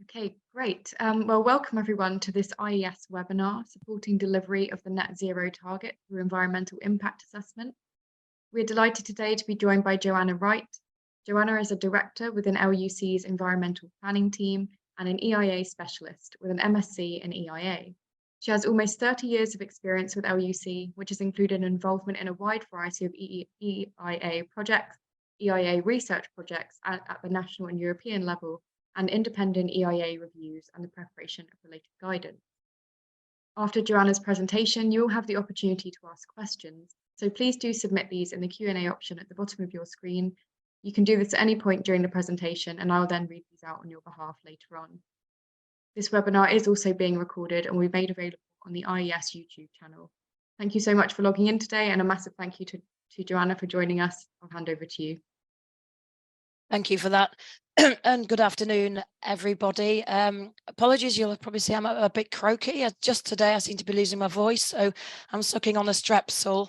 Okay, great. Well, welcome everyone to this IES webinar, supporting delivery of the net zero target through environmental impact assessment. We're delighted today to be joined by Joanna Wright. Joanna is a director within LUC's environmental planning team and an EIA specialist with an MSc in EIA. She has almost 30 years of experience with LUC, which has included involvement in a wide variety of EIA projects, EIA research projects at the national and European level, and independent EIA reviews and the preparation of related guidance. After Joanna's presentation, you will have the opportunity to ask questions, so please do submit these in the Q&A option at the bottom of your screen. You can do this at any point during the presentation, and I will then read these out on your behalf later on. This webinar is also being recorded and will be made available on the IES YouTube channel. Thank you so much for logging in today, and a massive thank you to Joanna for joining us. I'll hand over to you. Thank you for that. And good afternoon, everybody. Apologies, you'll probably see I'm a bit croaky. Just today I seem to be losing my voice, so I'm sucking on a Strepsil,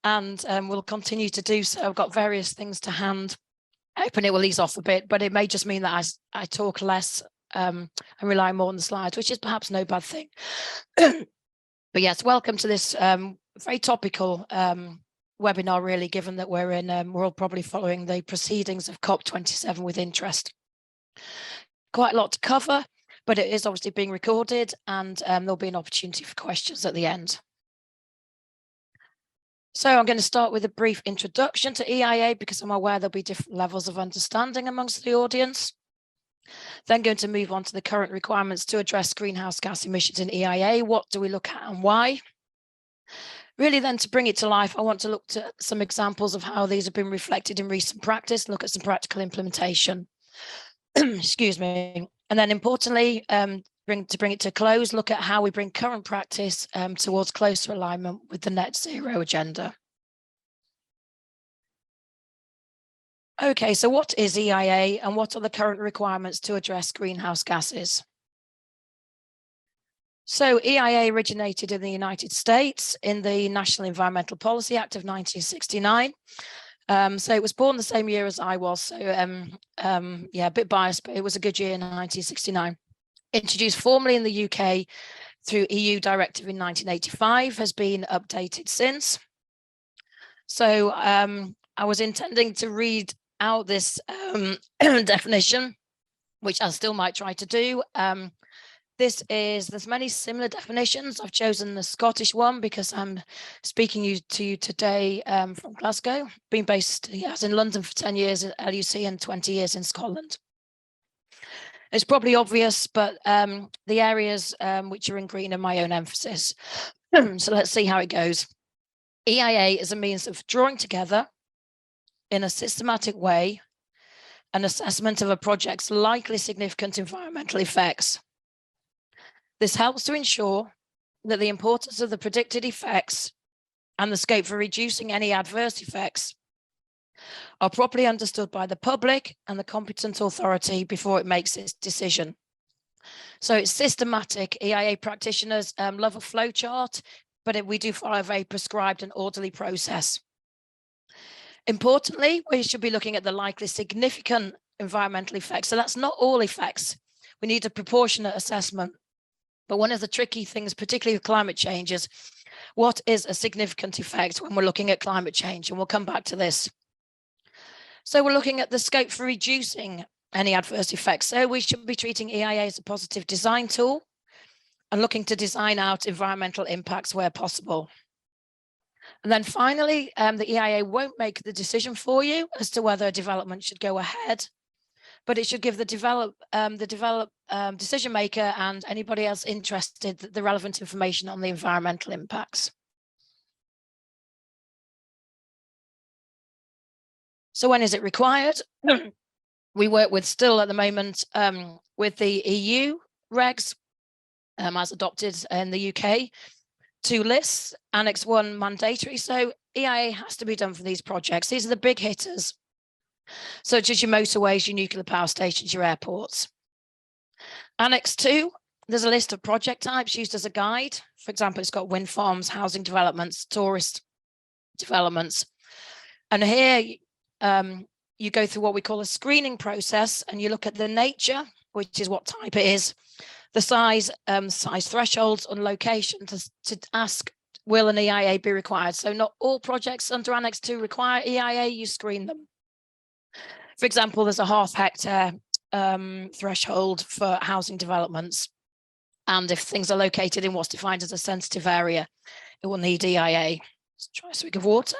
and we'll continue to do so. I've got various things to hand. Hoping it will ease off a bit, but it may just mean that I talk less and rely more on the slides, which is perhaps no bad thing. But yes, welcome to this very topical webinar, really, given that we're all probably following the proceedings of COP27 with interest. Quite a lot to cover, but it is obviously being recorded, and there'll be an opportunity for questions at the end. So I'm going to start with a brief introduction to EIA, because I'm aware there'll be different levels of understanding amongst the audience. Then going to move on to the current requirements to address greenhouse gas emissions in EIA. What do we look at and why? Really then, to bring it to life, I want to look to some examples of how these have been reflected in recent practice, look at some practical implementation. Excuse me. And then importantly, to bring it to close, look at how we bring current practice towards closer alignment with the net zero agenda. Okay, so what is EIA and what are the current requirements to address greenhouse gases? So EIA originated in the United States in the National Environmental Policy Act of 1969. So it was born the same year as I was. So yeah, a bit biased, but it was a good year in 1969. Introduced formally in the UK through EU directive in 1985, has been updated since. So I was intending to read out this definition, which I still might try to do. There's many similar definitions. I've chosen the Scottish one because I'm speaking to you today from Glasgow, been based in London for 10 years at LUC and 20 years in Scotland. It's probably obvious, but the areas which are in green are my own emphasis. So let's see how it goes. EIA is a means of drawing together in a systematic way an assessment of a project's likely significant environmental effects. This helps to ensure that the importance of the predicted effects and the scope for reducing any adverse effects are properly understood by the public and the competent authority before it makes its decision. So it's systematic. EIA practitioners love a flow chart, but we do follow a very prescribed and orderly process. Importantly, we should be looking at the likely significant environmental effects. So that's not all effects. We need a proportionate assessment. But one of the tricky things, particularly with climate change, is what is a significant effect when we're looking at climate change? And we'll come back to this. So we're looking at the scope for reducing any adverse effects. So we should be treating EIA as a positive design tool and looking to design out environmental impacts where possible. And then finally, the EIA won't make the decision for you as to whether a development should go ahead, but it should give the decision maker and anybody else interested the relevant information on the environmental impacts. So when is it required? We work with still at the moment with the EU regs as adopted in the UK, 2 lists, Annex 1 mandatory. So EIA has to be done for these projects. These are the big hitters, such as your motorways, your nuclear power stations, your airports. Annex 2, there's a list of project types used as a guide. For example, it's got wind farms, housing developments, tourist developments. And here you go through what we call a screening process, and you look at the nature, which is what type it is, the size thresholds and location to ask, will an EIA be required? So not all projects under Annex 2 require EIA, you screen them. For example, there's a half-hectare threshold for housing developments. And if things are located in what's defined as a sensitive area, it will need EIA. Let's try a swig of water.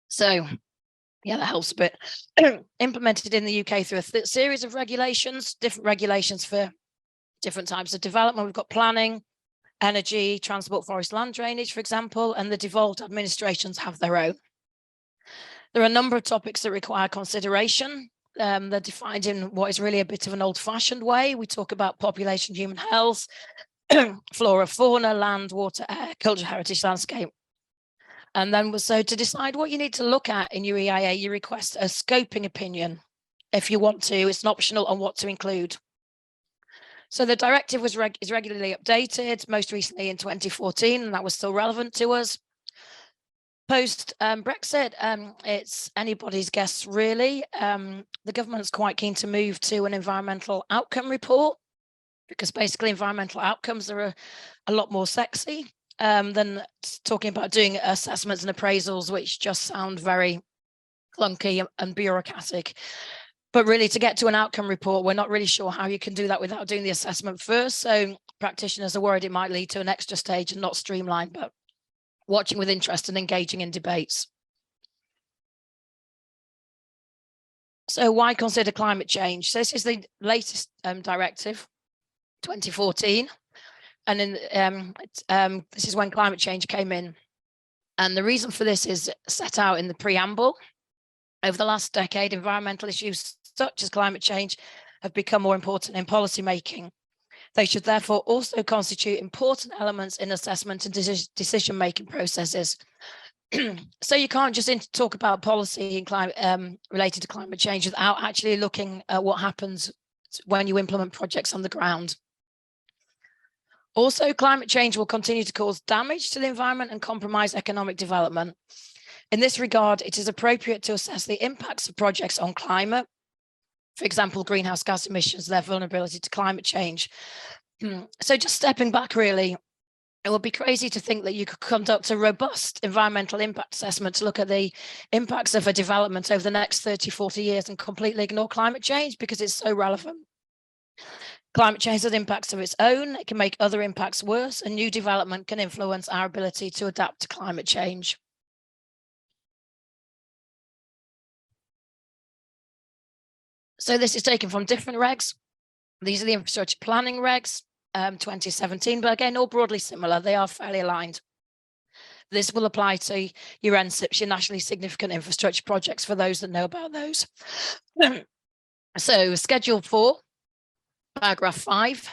So, yeah, that helps a bit. Implemented in the UK through a series of regulations, different regulations for different types of development. We've got planning, energy, transport, forest, land drainage, for example, and the devolved administrations have their own. There are a number of topics that require consideration. They're defined in what is really a bit of an old-fashioned way. We talk about population, human health, flora, fauna, land, water, air, cultural heritage, landscape. And then so to decide what you need to look at in your EIA, you request a scoping opinion. If you want to, it's an optional on what to include. So the directive is regularly updated, most recently in 2014, and that was still relevant to us. Post Brexit, it's anybody's guess, really. The government's quite keen to move to an environmental outcome report, because basically environmental outcomes are a lot more sexy than talking about doing assessments and appraisals, which just sound very clunky and bureaucratic. But really, to get to an outcome report, we're not really sure how you can do that without doing the assessment first. So practitioners are worried it might lead to an extra stage and not streamlined, but watching with interest and engaging in debates. So why consider climate change? So this is the latest directive, 2014. And in, this is when climate change came in. And the reason for this is set out in the preamble. Over the last decade, environmental issues such as climate change have become more important in policy making. They should therefore also constitute important elements in assessment and decision-making processes. So you can't just talk about policy in climate related to climate change without actually looking at what happens when you implement projects on the ground. Also, climate change will continue to cause damage to the environment and compromise economic development. In this regard, it is appropriate to assess the impacts of projects on climate. For example, greenhouse gas emissions, their vulnerability to climate change. So just stepping back, really, it would be crazy to think that you could conduct a robust environmental impact assessment to look at the impacts of a development over the next 30, 40 years and completely ignore climate change because it's so relevant. Climate change has impacts of its own. It can make other impacts worse, and new development can influence our ability to adapt to climate change. So this is taken from different regs. These are the infrastructure planning regs, 2017, but again, all broadly similar. They are fairly aligned. This will apply to your NSIPs, your nationally significant infrastructure projects, for those that know about those. So Schedule 4, paragraph 5,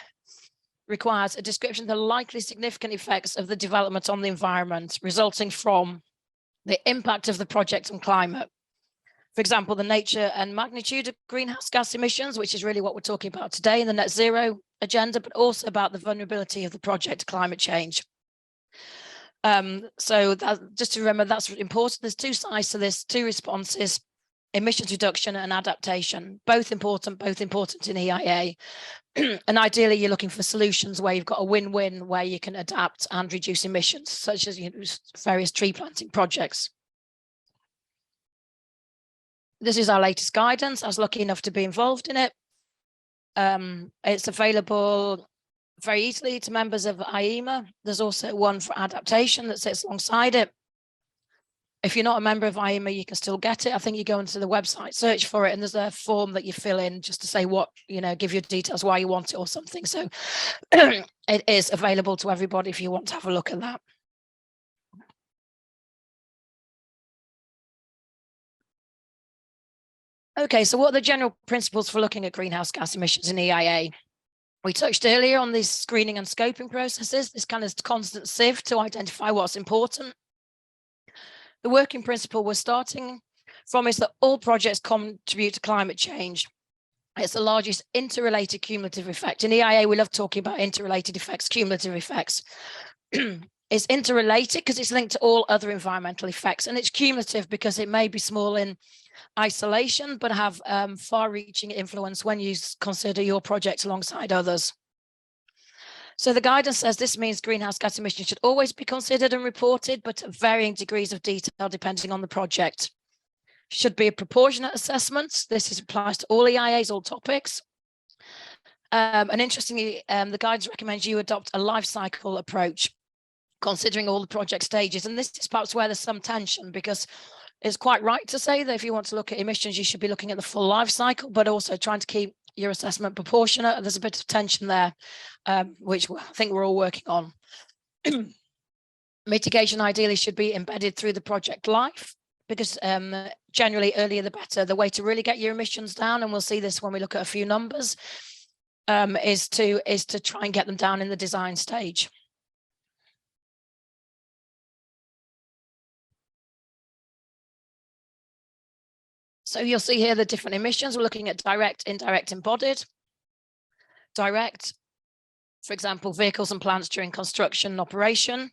requires a description of the likely significant effects of the development on the environment resulting from the impact of the project on climate. For example, the nature and magnitude of greenhouse gas emissions, which is really what we're talking about today in the net zero agenda, but also about the vulnerability of the project to climate change. So just to remember, that's important. There's two sides to this, two responses: emissions reduction and adaptation, both important in EIA. And ideally, you're looking for solutions where you've got a win-win, where you can adapt and reduce emissions, such as various tree planting projects. This is our latest guidance. I was lucky enough to be involved in it. It's available very easily to members of IEMA. There's also one for adaptation that sits alongside it. If you're not a member of IEMA, you can still get it. I think you go into the website, search for it, and there's a form that you fill in just to say what, give your details, why you want it or something. So it is available to everybody if you want to have a look at that. Okay, so what are the general principles for looking at greenhouse gas emissions in EIA? We touched earlier on these screening and scoping processes, this kind of constant sieve to identify what's important. The working principle we're starting from is that all projects contribute to climate change. It's the largest interrelated cumulative effect. In EIA, we love talking about interrelated effects, cumulative effects. is interrelated because it's linked to all other environmental effects, and it's cumulative because it may be small in isolation, but have far-reaching influence when you consider your project alongside others. So the guidance says this means greenhouse gas emissions should always be considered and reported, but at varying degrees of detail depending on the project. Should be a proportionate assessment. This applies to all EIAs, all topics. And interestingly, the guidance recommends you adopt a life cycle approach, considering all the project stages. And this is perhaps where there's some tension, because it's quite right to say that if you want to look at emissions, you should be looking at the full life cycle, but also trying to keep your assessment proportionate. And there's a bit of tension there, which I think we're all working on. Mitigation ideally should be embedded through the project life, because generally earlier the better. The way to really get your emissions down, and we'll see this when we look at a few numbers, is to try and get them down in the design stage. So you'll see here the different emissions. We're looking at direct, indirect, embodied. Direct, for example, vehicles and plants during construction and operation.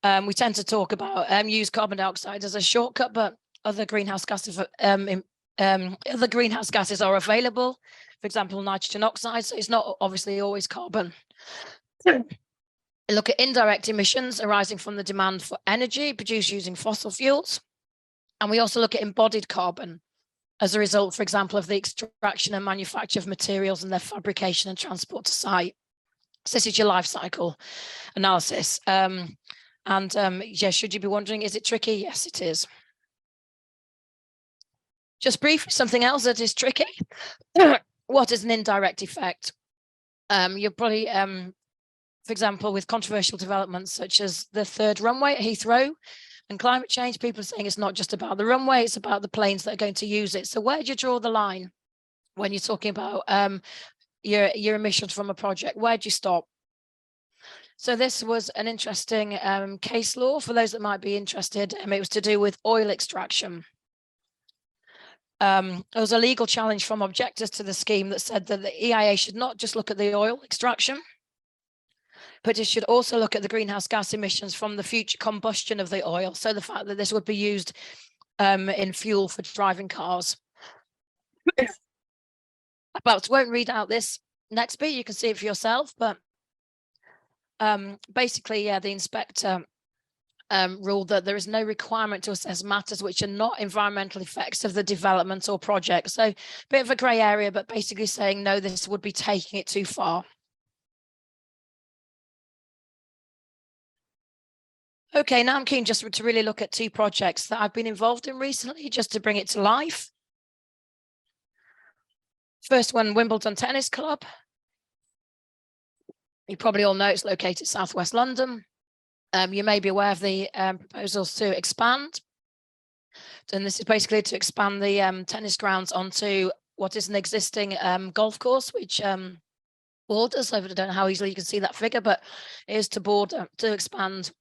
We tend to talk about use carbon dioxide as a shortcut, but other greenhouse gases are available. For example, nitrogen oxide. So it's not obviously always carbon. Look at indirect emissions arising from the demand for energy produced using fossil fuels. And we also look at embodied carbon as a result, for example, of the extraction and manufacture of materials and their fabrication and transport to site. So this is your life cycle analysis. Yeah, should you be wondering, is it tricky? Yes, it is. Just briefly, something else that is tricky. What is an indirect effect? You're probably, for example, with controversial developments such as the third runway at Heathrow and climate change, people are saying it's not just about the runway, it's about the planes that are going to use it. So where do you draw the line when you're talking about your emissions from a project? Where do you stop? So this was an interesting case law for those that might be interested. It was to do with oil extraction. There was a legal challenge from objectors to the scheme that said that the EIA should not just look at the oil extraction, but it should also look at the greenhouse gas emissions from the future combustion of the oil. So the fact that this would be used in fuel for driving cars. I perhaps won't read out this next bit, you can see it for yourself, but basically, yeah, the inspector ruled that there is no requirement to assess matters which are not environmental effects of the development or project. So a bit of a grey area, but basically saying, no, this would be taking it too far. Okay, now I'm keen just to really look at two projects that I've been involved in recently, just to bring it to life. First one, Wimbledon Tennis Club. You probably all know it's located southwest London. You may be aware of the proposals to expand. And this is basically to expand the tennis grounds onto what is an existing golf course, which borders. I don't know how easily you can see that figure, but it is to expand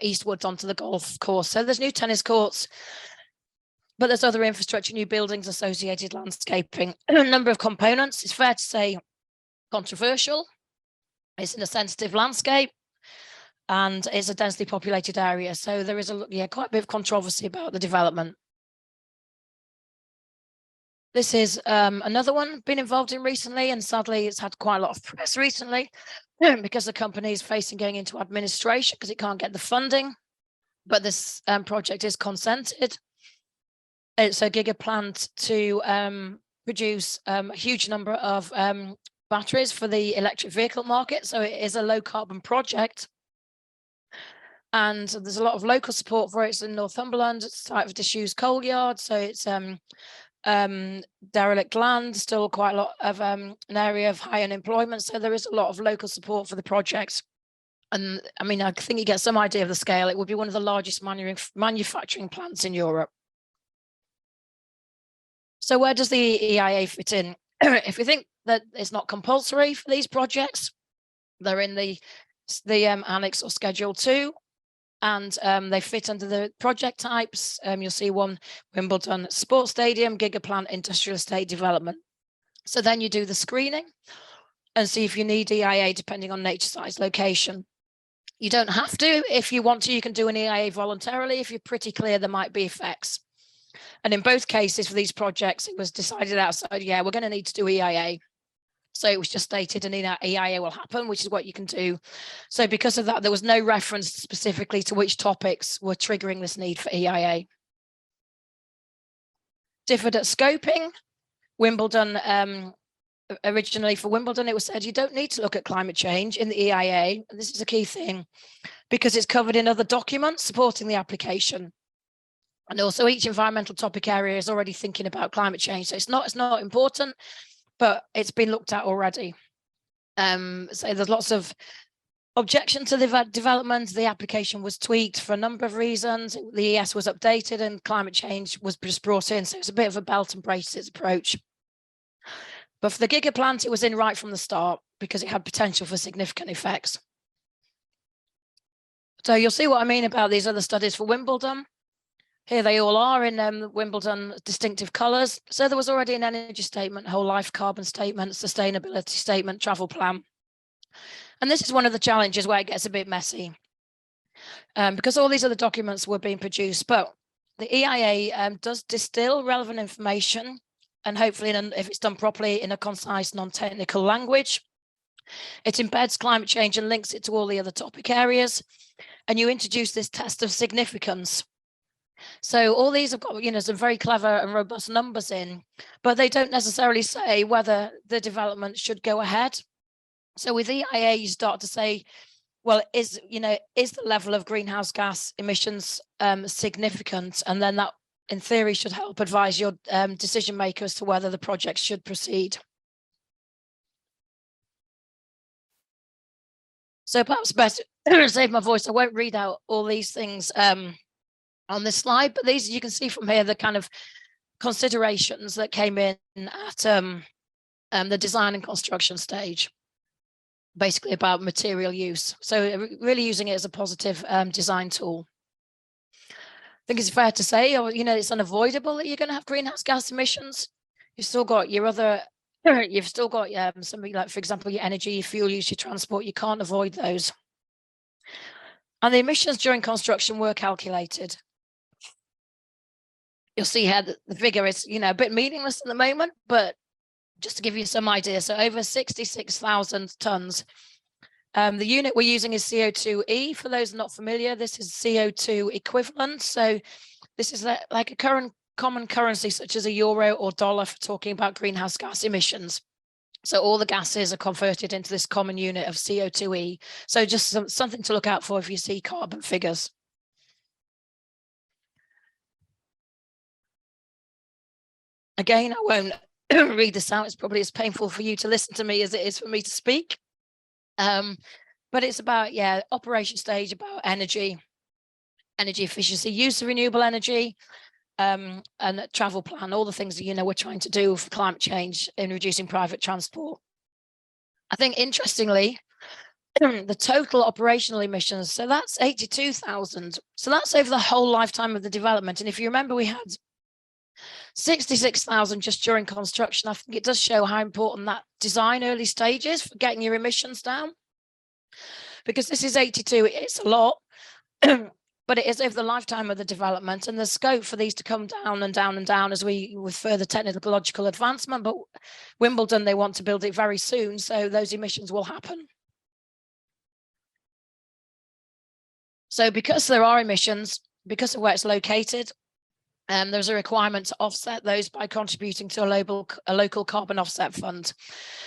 eastwards onto the golf course. So there's new tennis courts, but there's other infrastructure, new buildings, associated landscaping, a number of components. It's fair to say controversial. It's in a sensitive landscape and it's a densely populated area. So there is quite a bit of controversy about the development. This is another one been involved in recently, and sadly it's had quite a lot of press recently because the company is facing going into administration because it can't get the funding. But this project is consented. It's a Gigaplant to produce a huge number of batteries for the electric vehicle market. So it is a low carbon project. And there's a lot of local support for it. It's in Northumberland, it's site of disused coal yard. So it's derelict land, still quite a lot of an area of high unemployment. So there is a lot of local support for the project. And I mean, I think you get some idea of the scale. It would be one of the largest manufacturing plants in Europe. So where does the EIA fit in? If we think that it's not compulsory for these projects, they're in the annex or schedule 2, and they fit under the project types. You'll see one, Wimbledon Sports Stadium, Gigaplant Industrial Estate Development. So then you do the screening and see if you need EIA depending on nature, size, location. You don't have to. If you want to, you can do an EIA voluntarily if you're pretty clear there might be effects. And in both cases for these projects, it was decided outside, yeah, we're going to need to do EIA. So it was just stated an EIA will happen, which is what you can do. So because of that, there was no reference specifically to which topics were triggering this need for EIA. Differed at scoping. Wimbledon, originally for Wimbledon, it was said you don't need to look at climate change in the EIA. And this is a key thing because it's covered in other documents supporting the application. And also each environmental topic area is already thinking about climate change. So it's not important, but it's been looked at already. So there's lots of objection to the development. The application was tweaked for a number of reasons. The ES was updated and climate change was just brought in. So it's a bit of a belt and braces approach. But for the Gigaplant, it was in right from the start because it had potential for significant effects. So you'll see what I mean about these other studies for Wimbledon. Here they all are in Wimbledon distinctive colours. So there was already an energy statement, whole life carbon statement, sustainability statement, travel plan. And this is one of the challenges where it gets a bit messy because all these other documents were being produced. But the EIA does distill relevant information and hopefully, if it's done properly, in a concise, non-technical language. It embeds climate change and links it to all the other topic areas. And you introduce this test of significance. So all these have got, some very clever and robust numbers in, but they don't necessarily say whether the development should go ahead. So with EIA, you start to say, well, is the level of greenhouse gas emissions significant? And then that, in theory, should help advise your decision makers to whether the project should proceed. So perhaps best save my voice. I won't read out all these things on this slide, but these, you can see from here, the kind of considerations that came in at the design and construction stage, basically about material use. So really using it as a positive design tool. I think it's fair to say, it's unavoidable that you're going to have greenhouse gas emissions. You've still got your other, something like, for example, your energy, your fuel use, your transport. You can't avoid those. And the emissions during construction were calculated. You'll see how the figure is, a bit meaningless at the moment, but just to give you some idea, so over 66,000 tons. The unit we're using is CO2e. For those not familiar, this is CO2 equivalent. So this is like a current common currency such as a euro or dollar for talking about greenhouse gas emissions. So all the gases are converted into this common unit of CO2e. So just something to look out for if you see carbon figures. Again, I won't read this out. It's probably as painful for you to listen to me as it is for me to speak. But it's about, operation stage, about energy efficiency, use of renewable energy, and travel plan, all the things that, we're trying to do for climate change in reducing private transport. I think, interestingly, the total operational emissions, so that's 82,000. So that's over the whole lifetime of the development. And if you remember, we had 66,000 just during construction. I think it does show how important that design early stage is for getting your emissions down. Because this is 82, it's a lot, but it is over the lifetime of the development, and there's scope for these to come down and down and down as with further technological advancement. But Wimbledon, they want to build it very soon, so those emissions will happen. So because there are emissions, because of where it's located, there's a requirement to offset those by contributing to a local carbon offset fund,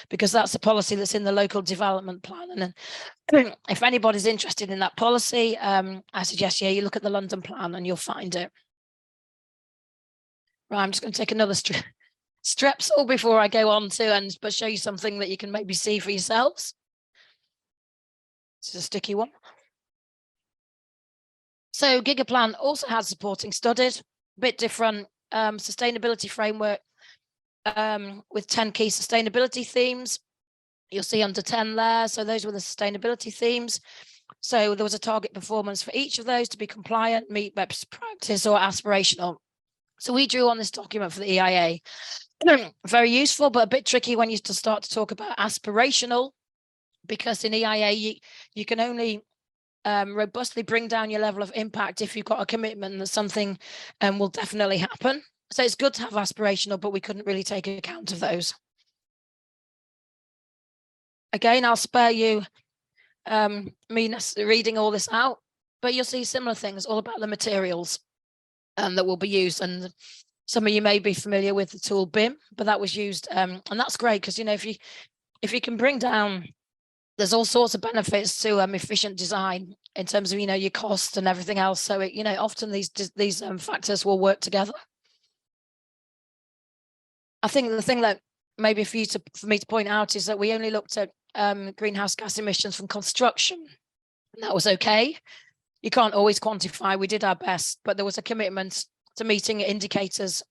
because that's a policy that's in the local development plan. And then if anybody's interested in that policy, I suggest, you look at the London plan and you'll find it. Right, I'm just going to take another strepsil before I go on to but show you something that you can maybe see for yourselves. This is a sticky one. So Gigaplant also has supporting studies. Bit different sustainability framework with 10 key sustainability themes. You'll see under 10 there. So those were the sustainability themes. So there was a target performance for each of those to be compliant, meet best practice, or aspirational. So we drew on this document for the EIA. Very useful, but a bit tricky when you start to talk about aspirational, because in EIA you can only robustly bring down your level of impact if you've got a commitment that something will definitely happen. So it's good to have aspirational, but we couldn't really take account of those. Again, I'll spare you me reading all this out, but you'll see similar things all about the materials that will be used. And some of you may be familiar with the tool BIM, but that was used, and that's great because, you know, if you can bring down, there's all sorts of benefits to efficient design in terms of, you know, your cost and everything else. So it, you know, often these factors will work together. I think the thing that maybe for me to point out is that we only looked at greenhouse gas emissions from construction, and that was okay. You can't always quantify. We did our best, but there was a commitment to meeting indicators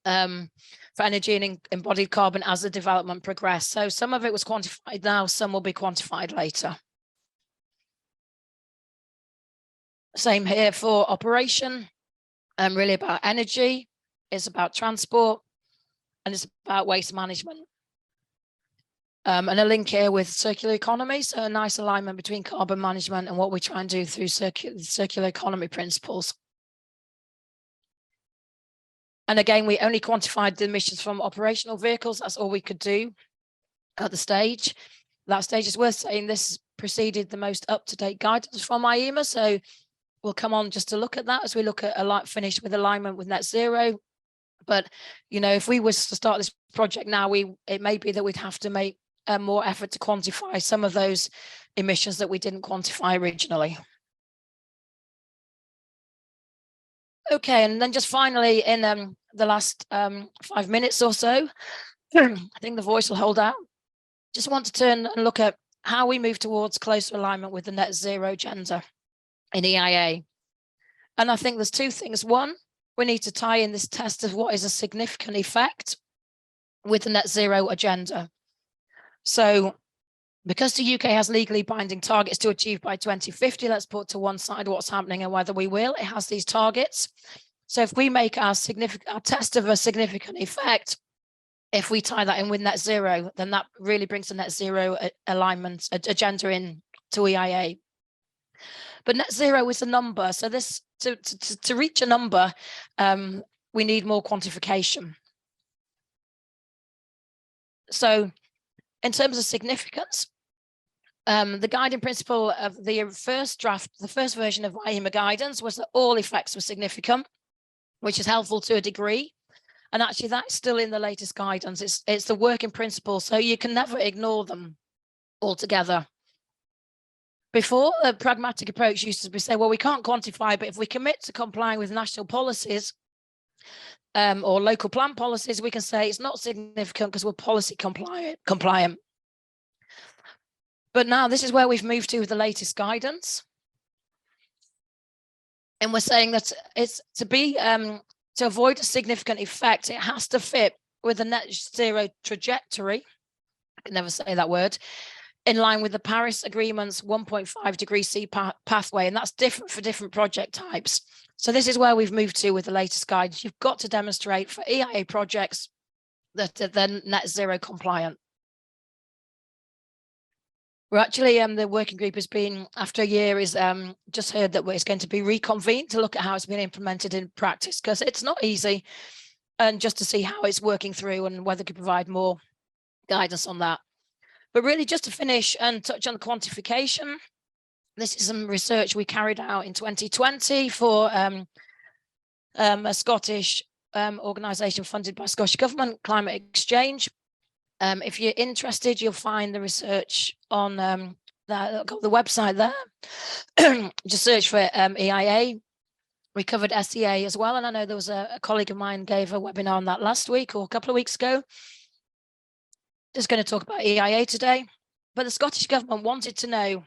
for energy and embodied carbon as the development progressed. So some of it was quantified now, some will be quantified later. Same here for operation, really about energy, it's about transport, and it's about waste management. And a link here with circular economy, so a nice alignment between carbon management and what we try and do through circular economy principles. And again, we only quantified the emissions from operational vehicles. That's all we could do at the stage. That stage is worth saying this preceded the most up-to-date guidance from IEMA. So we'll come on just to look at that as we look at finish with alignment with net zero. But, you know, if we was to start this project now, it may be that we'd have to make more effort to quantify some of those emissions that we didn't quantify originally. Okay, and then just finally in the last 5 minutes or so, I think the voice will hold out. Just want to turn and look at how we move towards closer alignment with the net zero agenda in EIA. And I think there's two things. One, we need to tie in this test of what is a significant effect with the net zero agenda. So because the UK has legally binding targets to achieve by 2050, let's put to one side what's happening and whether we will. It has these targets. So if we make our test of a significant effect, if we tie that in with net zero, then that really brings the net zero alignment agenda in to EIA. But net zero is a number. So this to reach a number, we need more quantification. So in terms of significance, the guiding principle of the first draft, the first version of IEMA guidance was that all effects were significant, which is helpful to a degree. And actually that's still in the latest guidance. It's the working principle, so you can never ignore them altogether. Before, the pragmatic approach used to be say, well, we can't quantify, but if we commit to complying with national policies or local plan policies, we can say it's not significant because we're policy compliant. But now this is where we've moved to with the latest guidance. And we're saying that it's to avoid a significant effect, it has to fit with the net zero trajectory. I can never say that word. In line with the Paris Agreement's 1.5 degrees C pathway, and that's different for different project types. So this is where we've moved to with the latest guidance. You've got to demonstrate for EIA projects that are then net zero compliant. We're actually, the working group has been, after a year, is just heard that it's going to be reconvened to look at how it's been implemented in practice, because it's not easy, and just to see how it's working through and whether it could provide more guidance on that. But really, just to finish and touch on the quantification, this is some research we carried out in 2020 for a Scottish organisation funded by Scottish Government, Climate Exchange. If you're interested, you'll find the research on the website there. Just search for EIA. We covered SEA as well, and I know there was a colleague of mine gave a webinar on that last week or a couple of weeks ago. Just going to talk about EIA today, but the Scottish Government wanted to know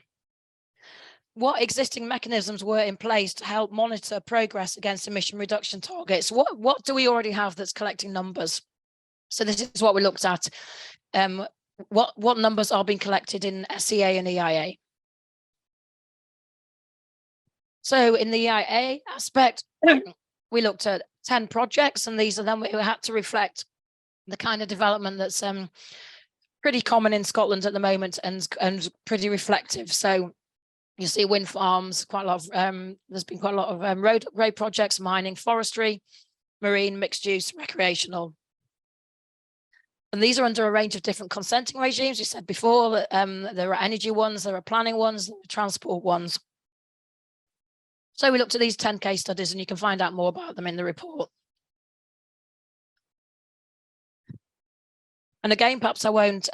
what existing mechanisms were in place to help monitor progress against emission reduction targets. What do we already have that's collecting numbers? So this is what we looked at. What numbers are being collected in SEA and EIA? So in the EIA aspect, we looked at 10 projects, and these are then we had to reflect the kind of development that's pretty common in Scotland at the moment and pretty reflective. So You see wind farms, quite a lot of, there's been quite a lot of road projects, mining, forestry, marine, mixed use, recreational. And these are under a range of different consenting regimes. You said before that there are energy ones, there are planning ones, there are transport ones. So we looked at these 10 case studies, and you can find out more about them in the report. And again, perhaps I won't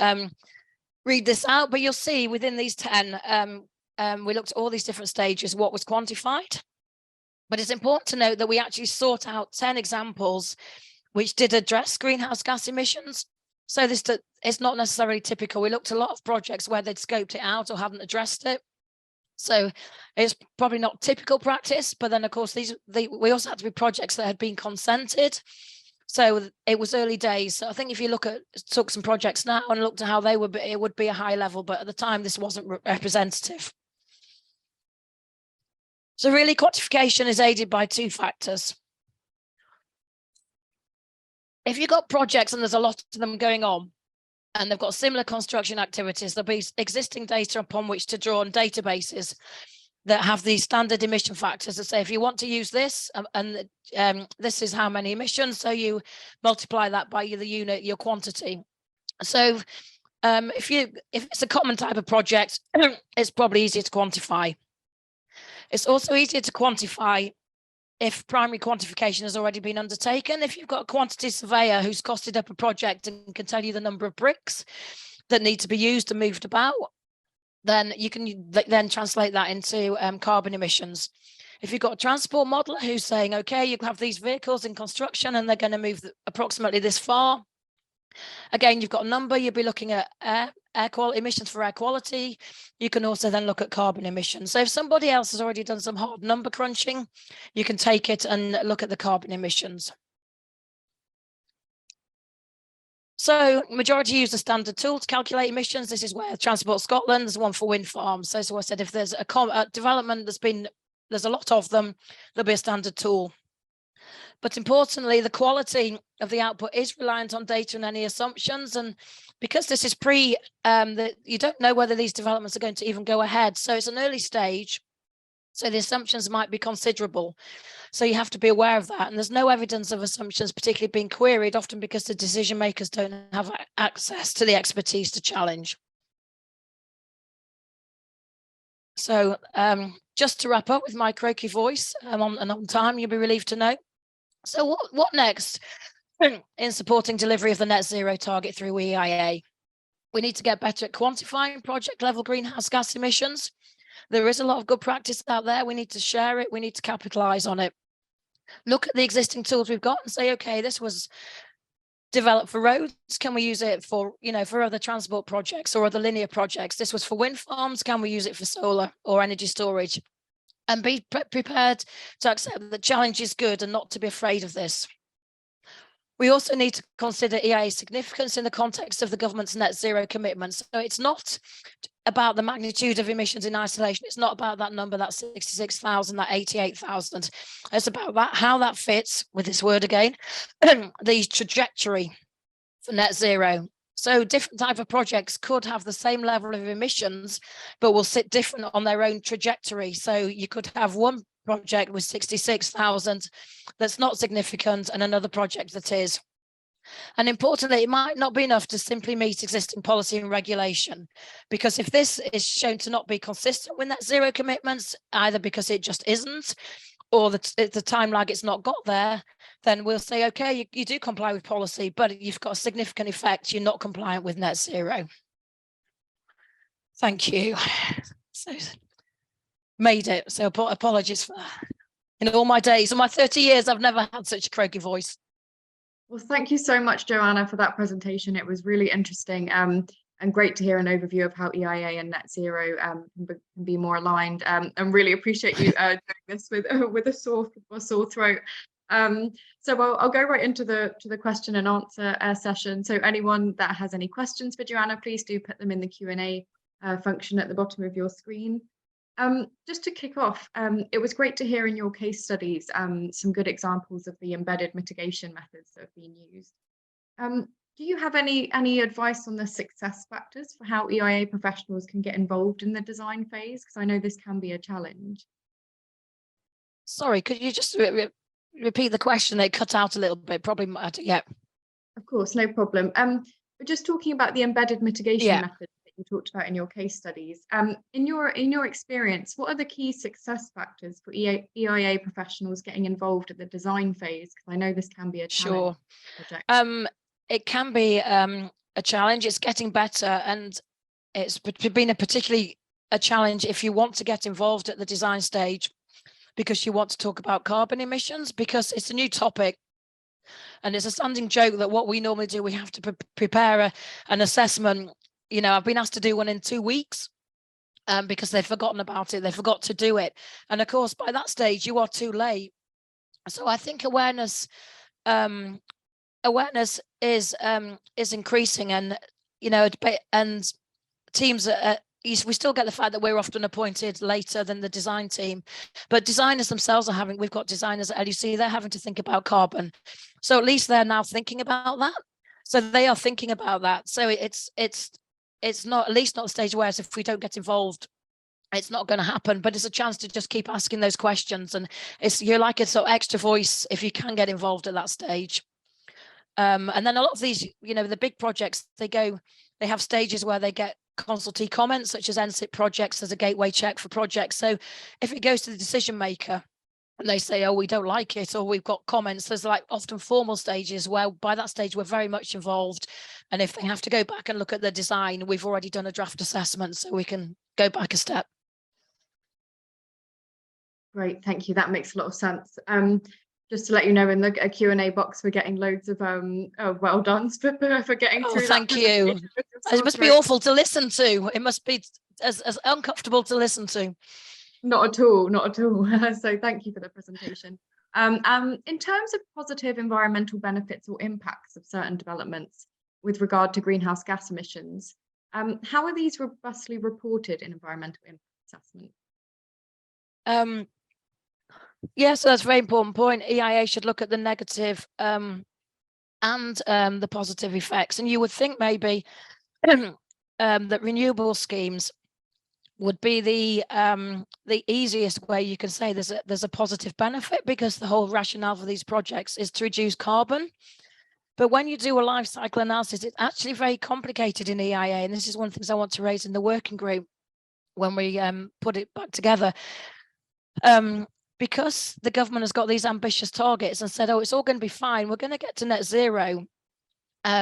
read this out, but you'll see within these 10, we looked at all these different stages, what was quantified. But it's important to note that we actually sought out 10 examples which did address greenhouse gas emissions. So this it's not necessarily typical. We looked at a lot of projects where they'd scoped it out or hadn't addressed it. So it's probably not typical practice, but then of course we also had to be projects that had been consented. So it was early days. So I think if you took some projects now and looked at how they would be, it would be a high level, but at the time this wasn't representative. So really quantification is aided by two factors. If you've got projects and there's a lot of them going on, and they've got similar construction activities, there'll be existing data upon which to draw on databases that have these standard emission factors that say, if you want to use this, and this is how many emissions, so you multiply that by the unit, your quantity. So if it's a common type of project, it's probably easier to quantify. It's also easier to quantify if primary quantification has already been undertaken. If you've got a quantity surveyor who's costed up a project and can tell you the number of bricks that need to be used and moved about, then you can then translate that into carbon emissions. If you've got a transport modeler who's saying, okay, you have these vehicles in construction and they're going to move approximately this far. Again, you've got a number, you'll be looking at air quality, emissions for air quality. You can also then look at carbon emissions. So if somebody else has already done some hard number crunching, you can take it and look at the carbon emissions. So majority use a standard tool to calculate emissions. This is where Transport Scotland, there's one for wind farms. So I said, if there's a development, there's a lot of them, there'll be a standard tool. But importantly, the quality of the output is reliant on data and any assumptions. And because this is you don't know whether these developments are going to even go ahead. So it's an early stage. So the assumptions might be considerable. So you have to be aware of that. And there's no evidence of assumptions particularly being queried, often because the decision makers don't have access to the expertise to challenge. So just to wrap up with my croaky voice, I'm on time, you'll be relieved to know. So what next in supporting delivery of the net zero target through EIA? We need to get better at quantifying project level greenhouse gas emissions. There is a lot of good practice out there. We need to share it. We need to capitalize on it. Look at the existing tools we've got and say, okay, this was developed for roads. Can we use it for, for other transport projects or other linear projects? This was for wind farms. Can we use it for solar or energy storage? And be prepared to accept that challenge is good and not to be afraid of this. We also need to consider EIA's significance in the context of the government's net zero commitments. So it's not about the magnitude of emissions in isolation. It's not about that number, that 66,000, that 88,000. It's about how that fits, with this word again, the trajectory for net zero. So different type of projects could have the same level of emissions, but will sit different on their own trajectory. So you could have one project with 66,000 that's not significant and another project that is. And importantly, it might not be enough to simply meet existing policy and regulation, because if this is shown to not be consistent with net zero commitments, either because it just isn't, or the time lag it's not got there, then we'll say, okay, you do comply with policy, but you've got a significant effect, you're not compliant with net zero. Thank you. So made it, so apologies for that. In all my days, in my 30 years, I've never had such a croaky voice. Well, thank you so much, Joanna, for that presentation. It was really interesting and great to hear an overview of how EIA and net zero can be more aligned. And really appreciate you doing this with a sore throat. So I'll go right into the question and answer session. So anyone that has any questions for Joanna, please do put them in the Q&A function at the bottom of your screen. Just to kick off, it was great to hear in your case studies some good examples of the embedded mitigation methods that have been used. Do you have any advice on the success factors for how EIA professionals can get involved in the design phase? Because I know this can be a challenge. Sorry, could you just repeat the question? They cut out a little bit, probably. Yeah. Of course, no problem. We're just talking about the embedded mitigation Yeah. methods that you talked about in your case studies. In your experience, what are the key success factors for EIA professionals getting involved at the design phase? Because I know this can be a challenge. Sure. It can be a challenge. It's getting better, and it's been particularly a challenge if you want to get involved at the design stage because you want to talk about carbon emissions, because it's a new topic. And it's a standing joke that what we normally do, we have to prepare an assessment. You know, I've been asked to do one in 2 weeks because they've forgotten about it. They forgot to do it. And of course, by that stage, you are too late. So I think awareness is increasing, and, you know, and teams we still get the fact that we're often appointed later than the design team, but designers themselves we've got designers at LUC, they're having to think about carbon. So at least they're now thinking about that. So they are thinking about that. So it's not, at least not the stage where if we don't get involved, it's not going to happen, but it's a chance to just keep asking those questions. And you're like a sort of extra voice if you can get involved at that stage. And then a lot of these, you know, the big projects, they have stages where they get consultee comments, such as NSIP projects. There's a gateway check for projects. So if it goes to the decision maker and they say, oh, we don't like it, or we've got comments, there's like often formal stages where by that stage we're very much involved. And if they have to go back and look at the design, we've already done a draft assessment, so we can go back a step. Great, thank you. That makes a lot of sense. Just to let you know, in the Q&A box, we're getting loads of well done for getting through. Thank you. It must be awful to listen to. It must be as uncomfortable to listen to. Not at all, not at all. So thank you for the presentation. In terms of positive environmental benefits or impacts of certain developments with regard to greenhouse gas emissions, how are these robustly reported in environmental impact assessment? Yes, that's a very important point. EIA should look at the negative and the positive effects. And you would think maybe that renewable schemes would be the easiest way you can say there's a positive benefit, because the whole rationale for these projects is to reduce carbon. But when you do a life cycle analysis, it's actually very complicated in EIA. And this is one of the things I want to raise in the working group when we put it back together. Because the government has got these ambitious targets and said, oh, it's all going to be fine, we're going to get to net zero.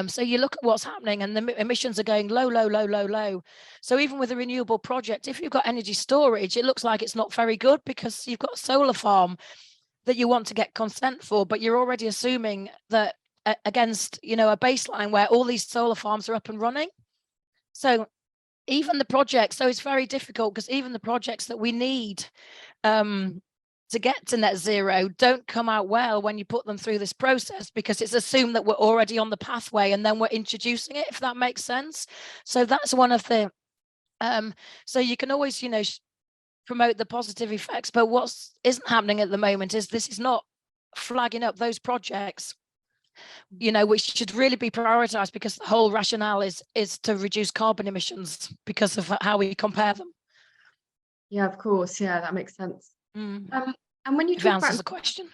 So you look at what's happening, and the emissions are going low, low, low, low, low. So even with a renewable project, if you've got energy storage, it looks like it's not very good, because you've got a solar farm that you want to get consent for, but you're already assuming that against, you know, a baseline where all these solar farms are up and running. So even the projects, so it's very difficult, because even the projects that we need to get to net zero don't come out well when you put them through this process, because it's assumed that we're already on the pathway and then we're introducing it, if that makes sense. So that's one of the so you can always, you know, promote the positive effects, but what isn't happening at the moment is this is not flagging up those projects, you know, which should really be prioritized, because the whole rationale is to reduce carbon emissions because of how we compare them. Yeah, of course. Yeah, that makes sense. And when you talk about the question,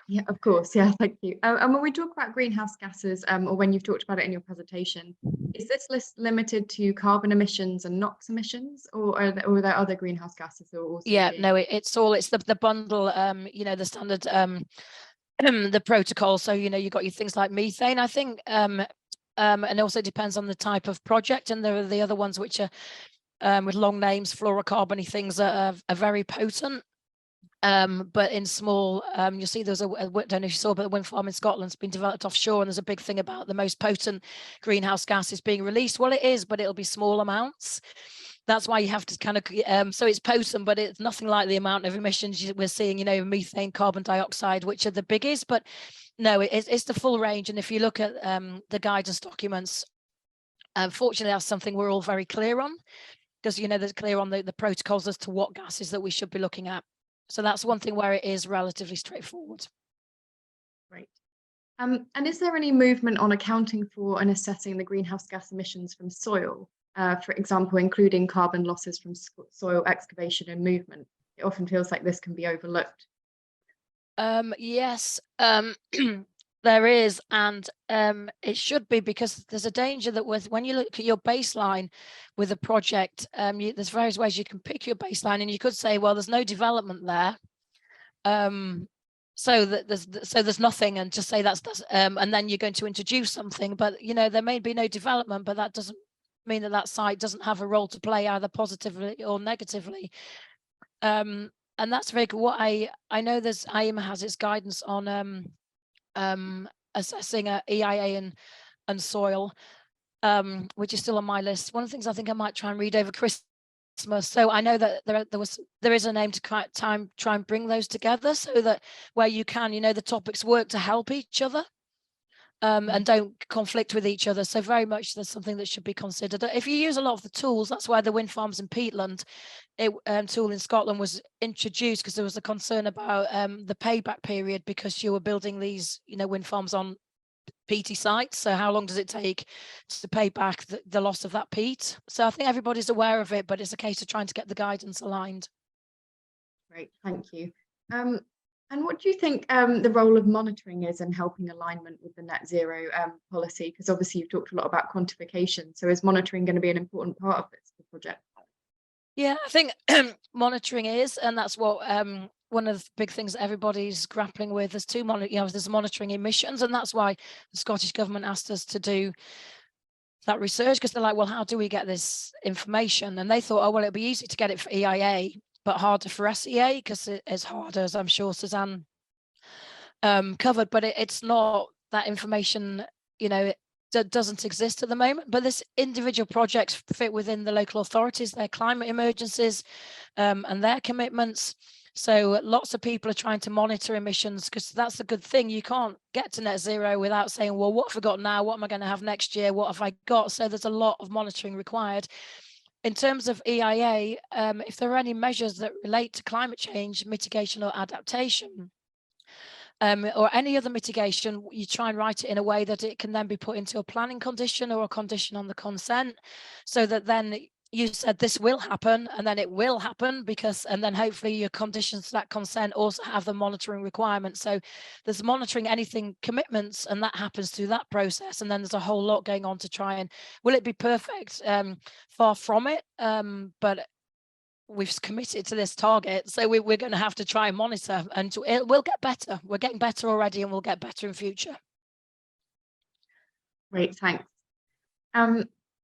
yeah, of course, yeah, thank you. And when we talk about greenhouse gases, or when you've talked about it in your presentation, is this list limited to carbon emissions and NOx emissions, or are there other greenhouse gases that are also? Yeah, no, it's the bundle. You know, the standard the protocol. So, you know, you've got your things like methane, I think, and also depends on the type of project. And there are the other ones which are with long names, fluorocarbony things that are very potent. But in small, you'll see there's I don't know if you saw, but the wind farm in Scotland's been developed offshore, and there's a big thing about the most potent greenhouse gases being released. Well, it is, but it'll be small amounts. That's why you have to kind of, so it's potent, but it's nothing like the amount of emissions we're seeing, you know, methane, carbon dioxide, which are the biggies. But no, it's the full range. And if you look at the guidance documents, unfortunately, that's something we're all very clear on, because, you know, there's clear on the protocols as to what gases that we should be looking at. So that's one thing where it is relatively straightforward. Right. And is there any movement on accounting for and assessing the greenhouse gas emissions from soil, for example, including carbon losses from soil excavation and movement? It often feels like this can be overlooked. Yes, there is, and it should be, because there's a danger that when you look at your baseline with a project, there's various ways you can pick your baseline, and you could say, well, there's no development there, so that there's nothing, and just say that's and then you're going to introduce something, but there may be no development, but that doesn't mean that site doesn't have a role to play, either positively or negatively. And that's very good. What I know, there's IEMA has its guidance on assessing EIA and soil, which is still on my list. One of the things I think I might try and read over Christmas. So I know that there is an aim to try and bring those together, so that where you can, the topics work to help each other. And don't conflict with each other. So very much there's something that should be considered. If you use a lot of the tools, that's why the wind farms in Peatland tool in Scotland was introduced, because there was a concern about the payback period, because you were building these wind farms on peaty sites. So how long does it take to pay back the loss of that peat? So I think everybody's aware of it, but it's a case of trying to get the guidance aligned. Great, thank you. And what do you think the role of monitoring is in helping alignment with the net zero policy? Because obviously you've talked a lot about quantification. So is monitoring going to be an important part of this project? Yeah, I think monitoring is, and that's what one of the big things that everybody's grappling with. There's there's monitoring emissions, and that's why the Scottish government asked us to do that research, because they're like, well, how do we get this information? And they thought, oh, well, it'd be easy to get it for EIA, but harder for SEA, because it's harder, as I'm sure Suzanne covered, but it's not. That information, doesn't exist at the moment, but this individual projects fit within the local authorities, their climate emergencies, and their commitments. So lots of people are trying to monitor emissions, because that's the good thing. You can't get to net zero without saying, well, what have I got now? What am I going to have next year? What have I got? So there's a lot of monitoring required. In terms of EIA, if there are any measures that relate to climate change, mitigation or adaptation, or any other mitigation, you try and write it in a way that it can then be put into a planning condition or a condition on the consent, so that then you said this will happen, and then it will happen, and then hopefully your conditions to that consent also have the monitoring requirements. So there's monitoring anything commitments, and that happens through that process. And then there's a whole lot going on to try and, will it be perfect? Far from it, but we've committed to this target, so we're going to have to try and monitor, and we'll get better. We're getting better already, and we'll get better in future. Great, thanks.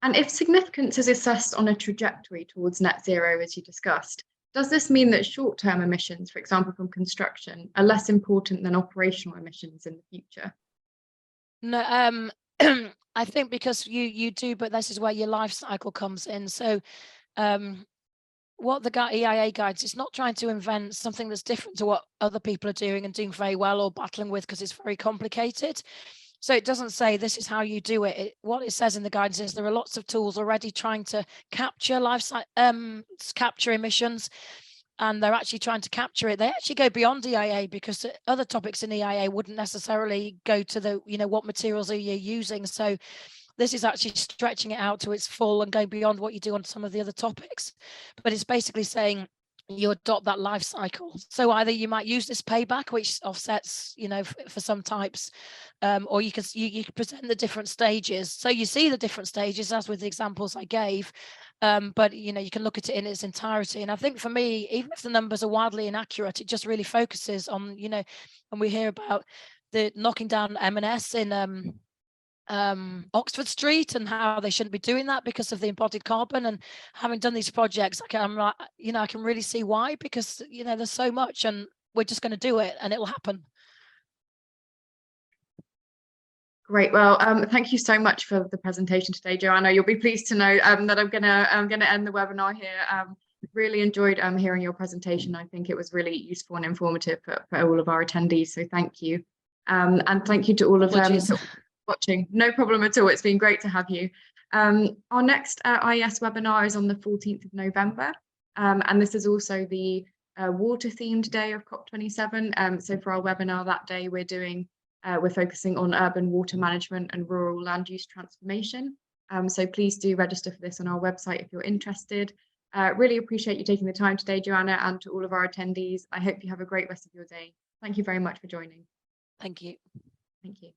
And if significance is assessed on a trajectory towards net zero, as you discussed, does this mean that short-term emissions, for example, from construction, are less important than operational emissions in the future? No, I think because you do, but this is where your life cycle comes in. So what the EIA guides, it's not trying to invent something that's different to what other people are doing and doing very well or battling with, because it's very complicated. So it doesn't say this is how you do it. What it says in the guidance is there are lots of tools already trying to capture capture emissions, and they're actually trying to capture it. They actually go beyond EIA, because other topics in EIA wouldn't necessarily go to the, what materials are you using. So this is actually stretching it out to its full and going beyond what you do on some of the other topics. But it's basically saying you adopt that life cycle. So either you might use this payback, which offsets, for some types, or you can present the different stages. So you see the different stages, as with the examples I gave, but you can look at it in its entirety. And I think for me, even if the numbers are wildly inaccurate, it just really focuses on, and we hear about the knocking down M&S in Oxford Street, and how they shouldn't be doing that because of the embodied carbon. And having done these projects, I can really see why, because there's so much, and we're just going to do it, and it will happen. Great. Well, thank you so much for the presentation today, Joanna. You'll be pleased to know that I'm gonna end the webinar here. Really enjoyed hearing your presentation. I think it was really useful and informative for all of our attendees. So thank you, and thank you to all of them watching. No problem at all. It's been great to have you. Our next IES webinar is on the 14th of November, and this is also the water themed day of COP27. So for our webinar that day, we're doing We're focusing on urban water management and rural land use transformation. So please do register for this on our website if you're interested. Really appreciate you taking the time today, Joanna, and to all of our attendees. I hope you have a great rest of your day. Thank you very much for joining. Thank you. Thank you.